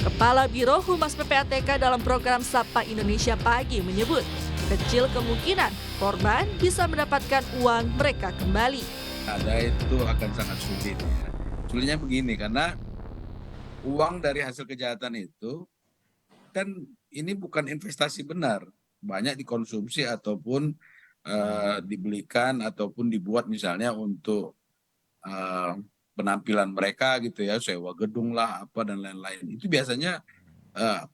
Kepala Biro Humas PPATK dalam program Sapa Indonesia Pagi menyebut, kecil kemungkinan korban bisa mendapatkan uang mereka kembali. Ada itu akan sangat sulit ya. Sulitnya begini, karena uang dari hasil kejahatan itu kan ini bukan investasi benar. Banyak dikonsumsi ataupun dibelikan ataupun dibuat misalnya untuk eh, penampilan mereka gitu ya, sewa gedung lah apa dan lain-lain. Itu biasanya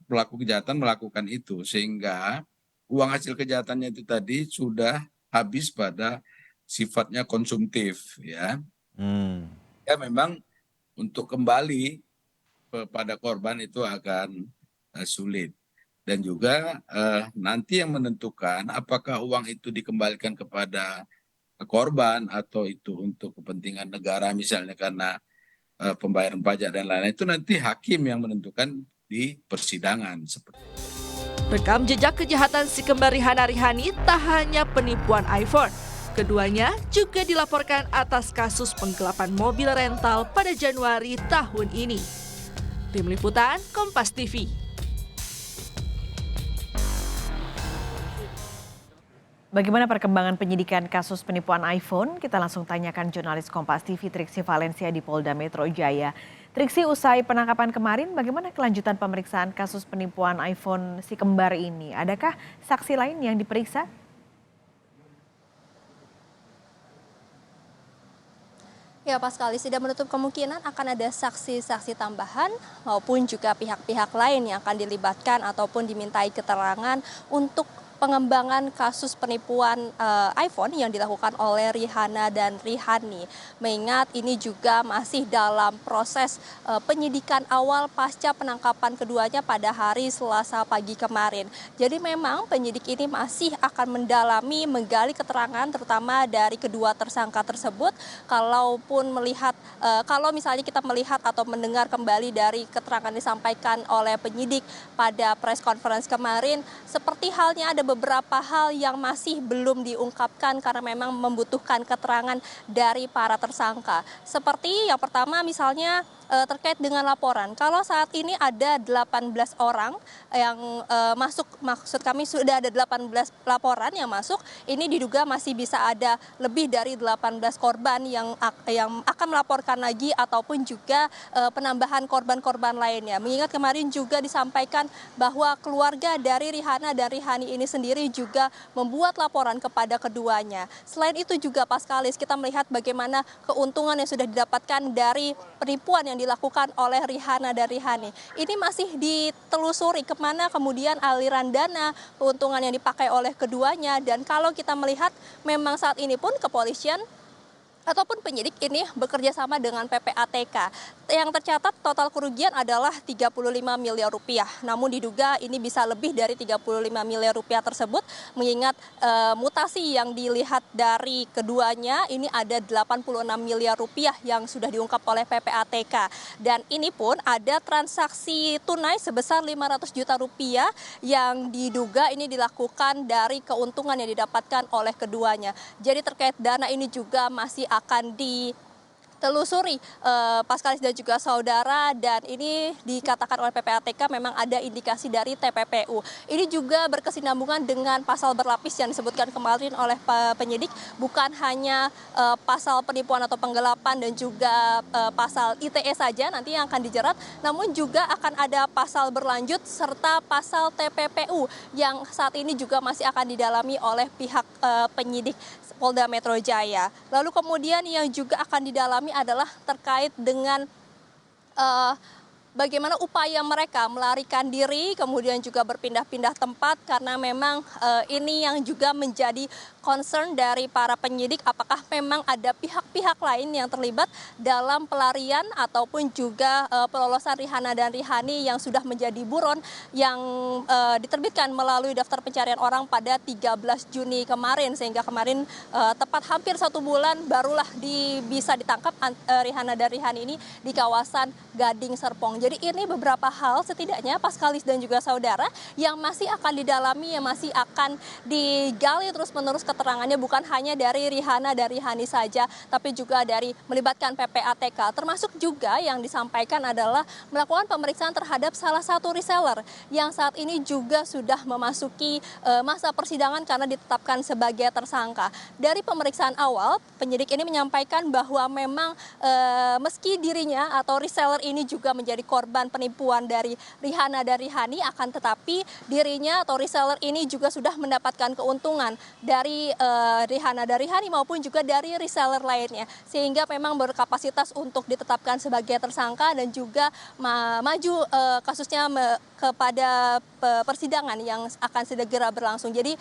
pelaku kejahatan melakukan itu sehingga uang hasil kejahatannya itu tadi sudah habis pada sifatnya konsumtif ya. Hmm. Ya memang untuk kembali kepada korban itu akan sulit. Dan juga nanti yang menentukan apakah uang itu dikembalikan kepada korban atau itu untuk kepentingan negara misalnya karena pembayaran pajak dan lain-lain, itu nanti hakim yang menentukan di persidangan. Rekam jejak kejahatan si kembar Rihana Rihani tak hanya penipuan iPhone. Keduanya juga dilaporkan atas kasus penggelapan mobil rental pada Januari tahun ini. Tim Liputan Kompas TV. Bagaimana perkembangan penyidikan kasus penipuan iPhone? Kita langsung tanyakan jurnalis Kompas TV Triksi Valencia di Polda Metro Jaya. Triksi, usai penangkapan kemarin, bagaimana kelanjutan pemeriksaan kasus penipuan iPhone si kembar ini? Adakah saksi lain yang diperiksa? Ya, Pascalis, tidak menutup kemungkinan akan ada saksi-saksi tambahan maupun juga pihak-pihak lain yang akan dilibatkan ataupun dimintai keterangan untuk pengembangan kasus penipuan iPhone yang dilakukan oleh Rihana dan Rihani. Mengingat ini juga masih dalam proses penyidikan awal pasca penangkapan keduanya pada hari Selasa pagi kemarin. Jadi memang penyidik ini masih akan mendalami, menggali keterangan terutama dari kedua tersangka tersebut. Kalau misalnya kita melihat atau mendengar kembali dari keterangan disampaikan oleh penyidik pada press conference kemarin, seperti halnya ada beberapa hal yang masih belum diungkapkan karena memang membutuhkan keterangan dari para tersangka. Seperti yang pertama misalnya terkait dengan laporan. Kalau saat ini ada 18 orang yang masuk, maksud kami sudah ada 18 laporan yang masuk, ini diduga masih bisa ada lebih dari 18 korban yang akan melaporkan lagi ataupun juga penambahan korban-korban lainnya. Mengingat kemarin juga disampaikan bahwa keluarga dari Rihana dan Rihani ini sendiri juga membuat laporan kepada keduanya. Selain itu juga Pascalis, kita melihat bagaimana keuntungan yang sudah didapatkan dari penipuan yang dilakukan oleh Rihana dan Rihani. Ini masih ditelusuri kemana kemudian aliran dana keuntungan yang dipakai oleh keduanya, dan kalau kita melihat memang saat ini pun kepolisian ataupun penyidik ini bekerja sama dengan PPATK. Yang tercatat total kerugian adalah 35 miliar rupiah. Namun diduga ini bisa lebih dari 35 miliar rupiah tersebut, mengingat mutasi yang dilihat dari keduanya ini ada 86 miliar rupiah yang sudah diungkap oleh PPATK. Dan ini pun ada transaksi tunai sebesar 500 juta rupiah yang diduga ini dilakukan dari keuntungan yang didapatkan oleh keduanya. Jadi terkait dana ini juga masih akan ditelusuri Pascalis dan juga saudara, dan ini dikatakan oleh PPATK memang ada indikasi dari TPPU. Ini juga berkesinambungan dengan pasal berlapis yang disebutkan kemarin oleh penyidik, bukan hanya pasal penipuan atau penggelapan dan juga pasal ITE saja nanti yang akan dijerat, namun juga akan ada pasal berlanjut serta pasal TPPU yang saat ini juga masih akan didalami oleh pihak penyidik Polda Metro Jaya. Lalu kemudian yang juga akan didalami adalah terkait dengan bagaimana upaya mereka melarikan diri, kemudian juga berpindah-pindah tempat, karena memang ini yang juga menjadi concern dari para penyidik, apakah memang ada pihak-pihak lain yang terlibat dalam pelarian ataupun juga pelolosan Rihana dan Rihani yang sudah menjadi buron yang diterbitkan melalui daftar pencarian orang pada 13 Juni kemarin, sehingga kemarin tepat hampir 1 bulan barulah bisa ditangkap Rihana dan Rihani ini di kawasan Gading Serpong. Jadi ini beberapa hal setidaknya Paskalis dan juga saudara yang masih akan didalami, yang masih akan digali terus-menerus keterangannya, bukan hanya dari Rihanna dan Rihani saja, tapi juga dari melibatkan PPATK. Termasuk juga yang disampaikan adalah melakukan pemeriksaan terhadap salah satu reseller yang saat ini juga sudah memasuki masa persidangan karena ditetapkan sebagai tersangka. Dari pemeriksaan awal, penyidik ini menyampaikan bahwa memang meski dirinya atau reseller ini juga menjadi korban penipuan dari Rihanna dan Rihani, akan tetapi dirinya atau reseller ini juga sudah mendapatkan keuntungan dari Rihanna dan Rihani maupun juga dari reseller lainnya, sehingga memang berkapasitas untuk ditetapkan sebagai tersangka dan juga maju kasusnya kepada persidangan yang akan segera berlangsung. Jadi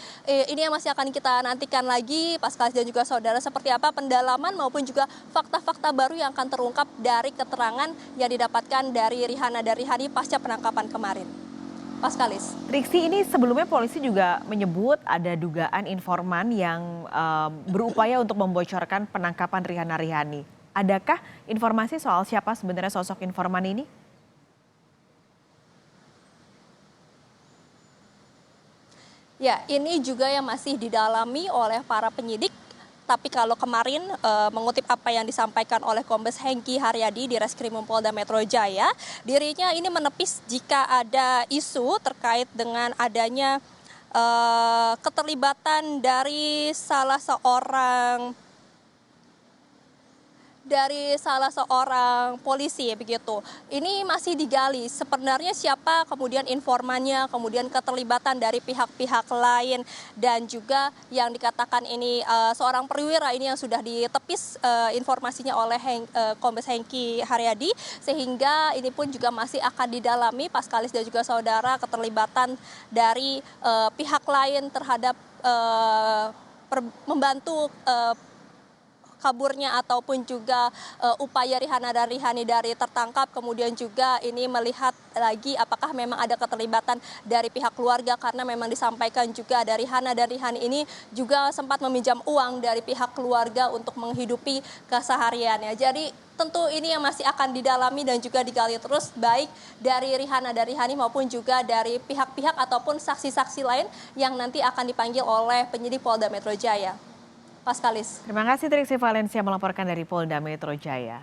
ini yang masih akan kita nantikan lagi, Paskalis dan juga saudara, seperti apa pendalaman maupun juga fakta-fakta baru yang akan terungkap dari keterangan yang didapatkan dari Rihanna dan Rihani pasca penangkapan kemarin. Paskalis. Triksi, ini sebelumnya polisi juga menyebut ada dugaan informan yang berupaya untuk membocorkan penangkapan Rihanna Rihani. Adakah informasi soal siapa sebenarnya sosok informan ini? Ya, ini juga yang masih didalami oleh para penyidik. Tapi kalau kemarin mengutip apa yang disampaikan oleh Kombes Hengki Haryadi di Reskrimum Polda Metro Jaya, dirinya ini menepis jika ada isu terkait dengan adanya keterlibatan dari salah seorang polisi begitu. Ini masih digali sebenarnya siapa kemudian informannya, kemudian keterlibatan dari pihak-pihak lain, dan juga yang dikatakan ini seorang perwira ini yang sudah ditepis informasinya oleh Kombes Hengki Haryadi, sehingga ini pun juga masih akan didalami Paskalis dan juga saudara keterlibatan dari pihak lain terhadap membantu kaburnya ataupun juga upaya Rihanna dan Rihani dari tertangkap. Kemudian juga ini melihat lagi apakah memang ada keterlibatan dari pihak keluarga, karena memang disampaikan juga dari Rihanna dan Rihani ini juga sempat meminjam uang dari pihak keluarga untuk menghidupi kesehariannya. Jadi tentu ini yang masih akan didalami dan juga digali terus, baik dari Rihanna dan Rihani maupun juga dari pihak-pihak ataupun saksi-saksi lain yang nanti akan dipanggil oleh penyidik Polda Metro Jaya. Paskalis. Terima kasih Triksi Valencia melaporkan dari Polda Metro Jaya.